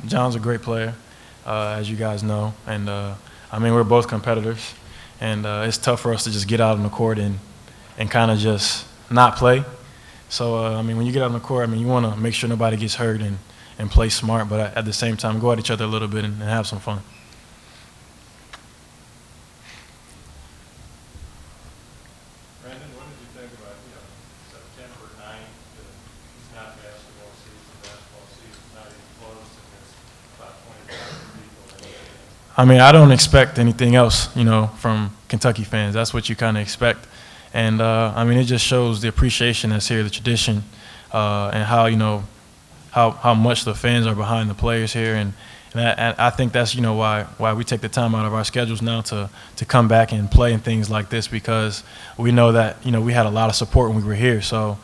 John's a great player, as you guys know, and I mean, we're both competitors, and it's tough for us to just get out on the court and kind of just not play. So, I mean, when you get out on the court, I mean, you want to make sure nobody gets hurt and play smart, but at the same time, go at each other a little bit and have some fun. Brandon, what did you think about, September 9th? It's not basketball season, not even close, and there's about 20,000 people. I mean, I don't expect anything else, from Kentucky fans. That's what you kind of expect. And, I mean, it just shows the appreciation that's here, the tradition, and how much the fans are behind the players here. And I think that's, why we take the time out of our schedules now to come back and play and things like this, because we know that, we had a lot of support when we were here. So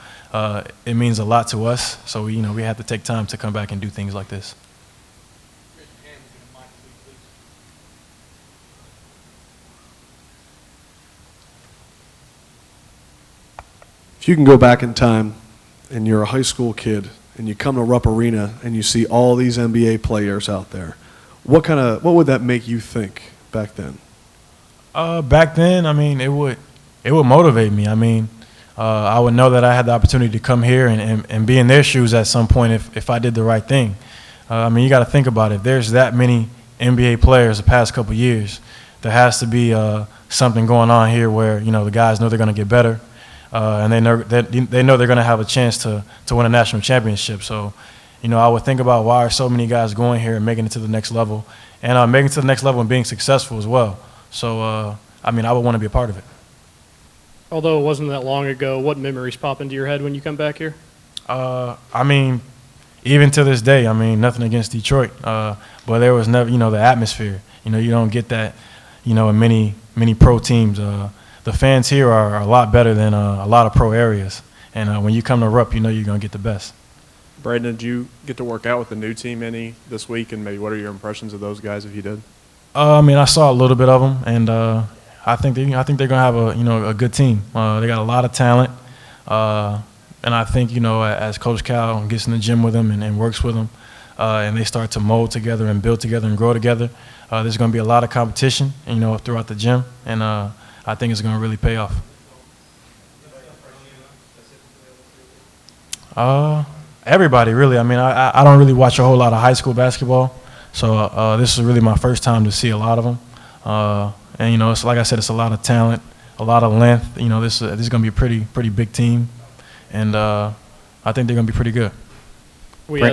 it means a lot to us. So, we have to take time to come back and do things like this. If you can go back in time and you're a high school kid and you come to Rupp Arena and you see all these NBA players out there, what would that make you think back then? Back then, I mean, it would motivate me. I mean, I would know that I had the opportunity to come here and be in their shoes at some point if I did the right thing. I mean, you got to think about it. If there's that many NBA players the past couple of years, there has to be something going on here where, the guys know they're going to get better. And they know they're going to have a chance to win a national championship. So, I would think about why are so many guys going here and making it to the next level, and making it to the next level and being successful as well. So, I mean, I would want to be a part of it. Although it wasn't that long ago, what memories pop into your head when you come back here? I mean, even to this day, I mean, nothing against Detroit, but there was never, the atmosphere. You don't get that, in many pro teams. The fans here are a lot better than a lot of pro areas. And when you come to Rupp, you're going to get the best. Brandon, did you get to work out with the new team any this week? And maybe what are your impressions of those guys if you did? I mean, I saw a little bit of them, and I think they're going to have a good team. They got a lot of talent. And I think, as Coach Cal gets in the gym with them and works with them, and they start to mold together and build together and grow together, there's going to be a lot of competition, throughout the gym. And I think it's going to really pay off. Everybody, really. I mean, I don't really watch a whole lot of high school basketball, so this is really my first time to see a lot of them. And, it's like I said, it's a lot of talent, a lot of length. This is going to be a pretty big team, and I think they're going to be pretty good. We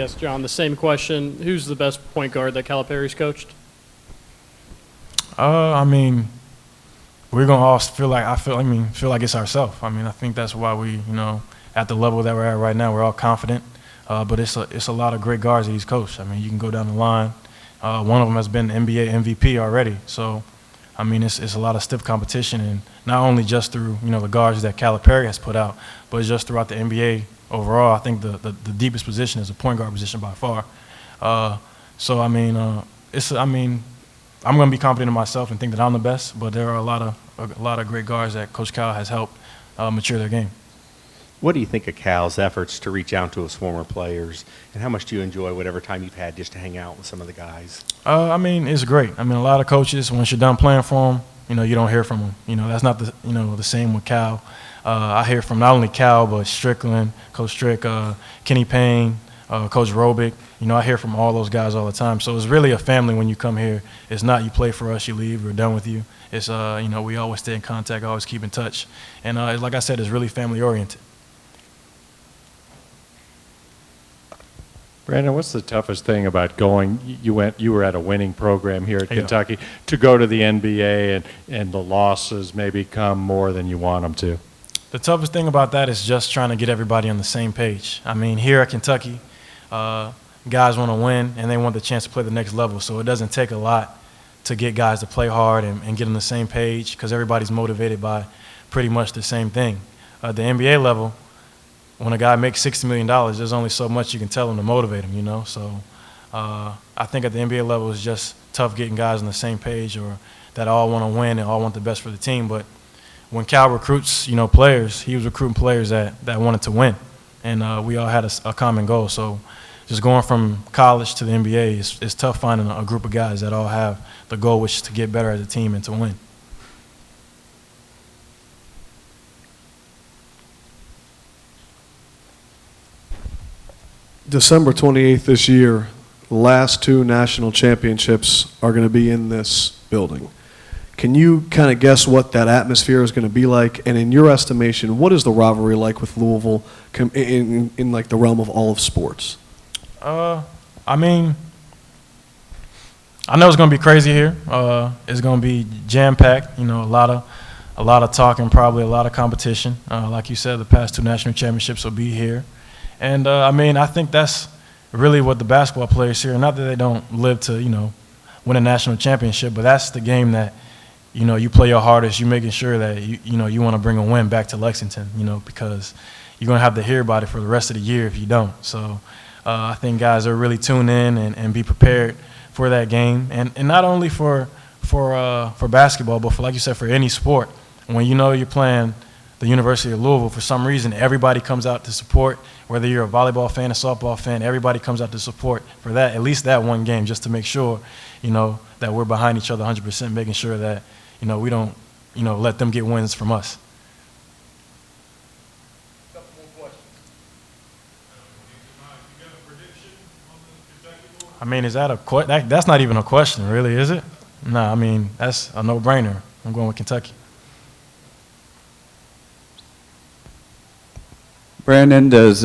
asked John the same question. Who's the best point guard that Calipari's coached? I mean, we're gonna all feel like it's ourselves. I mean, I think that's why we, at the level that we're at right now, we're all confident. But it's a lot of great guards that he's coached. I mean, you can go down the line. One of them has been NBA MVP already. So, I mean, it's a lot of stiff competition, and not only just through the guards that Calipari has put out, but just throughout the NBA overall. I think the deepest position is the point guard position by far. So I mean, I'm going to be confident in myself and think that I'm the best, but there are a lot of great guards that Coach Cal has helped mature their game. What do you think of Cal's efforts to reach out to his former players, and how much do you enjoy whatever time you've had just to hang out with some of the guys? I mean, it's great. I mean, a lot of coaches, once you're done playing for them, you don't hear from them. That's not the same with Cal. I hear from not only Cal, but Strickland, Coach Strick, Kenny Payne, Coach Robick. I hear from all those guys all the time. So it's really a family when you come here. It's not you play for us, you leave, we're done with you. It's, we always stay in contact, always keep in touch. And like I said, it's really family-oriented. Brandon, what's the toughest thing about going? You were at a winning program here at Kentucky, to go to the NBA and the losses maybe come more than you want them to. The toughest thing about that is just trying to get everybody on the same page. I mean, here at Kentucky, guys want to win and they want the chance to play the next level. So it doesn't take a lot to get guys to play hard and get on the same page, because everybody's motivated by pretty much the same thing. At the NBA level, when a guy makes $60 million, there's only so much you can tell him to motivate him, So I think at the NBA level, it's just tough getting guys on the same page, or that all want to win and all want the best for the team. But when Cal recruits, players, he was recruiting players that wanted to win, and we all had a common goal. So just going from college to the NBA, it's tough finding a group of guys that all have the goal, which is to get better as a team and to win. December 28th this year, the last 2 national championships are going to be in this building. Can you kind of guess what that atmosphere is going to be like? And in your estimation, what is the rivalry like with Louisville in like the realm of all of sports? I mean, I know it's going to be crazy here. It's going to be jam-packed. You know, a lot of talking, probably a lot of competition. Like you said, the past 2 national championships will be here. And, I mean, I think that's really what the basketball players here, not that they don't live to, you know, win a national championship, but that's the game that, you know, you play your hardest. You're making sure that, you know, you want to bring a win back to Lexington, you know, because you're going to have to hear about it for the rest of the year if you don't. So I think guys are really tune in and be prepared for that game. And not only for basketball, but for, like you said, for any sport. When you know you're playing the University of Louisville, for some reason, everybody comes out to support. Whether you're a volleyball fan, a softball fan, everybody comes out to support for that, at least that one game, just to make sure, you know, that we're behind each other 100%, making sure that, you know, we don't, you know, let them get wins from us. Couple more questions. You got a prediction on the Kentucky Louisville? I mean, is that that's not even a question, really, is it? No, I mean, that's a no-brainer. I'm going with Kentucky. Brandon, does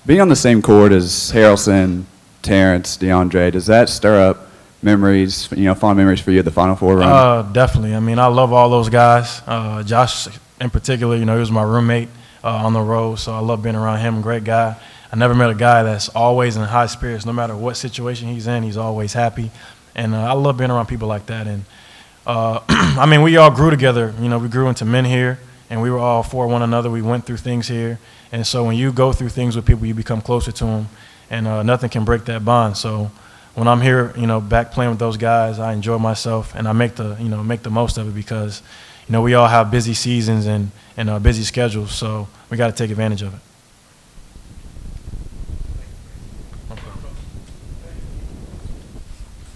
being on the same court as Harrelson, Terrence, DeAndre, does that stir up memories, you know, fond memories for you at the Final Four run? Definitely. I mean, I love all those guys. Josh, in particular, you know, he was my roommate on the road, so I love being around him. Great guy. I never met a guy that's always in high spirits. No matter what situation he's in, he's always happy. And I love being around people like that. And, I mean, we all grew together. You know, we grew into men here, and we were all for one another. We went through things here. And so when you go through things with people, you become closer to them, and nothing can break that bond. So when I'm here, you know, back playing with those guys, I enjoy myself, and I make the most of it because, you know, we all have busy seasons and busy schedules, so we got to take advantage of it.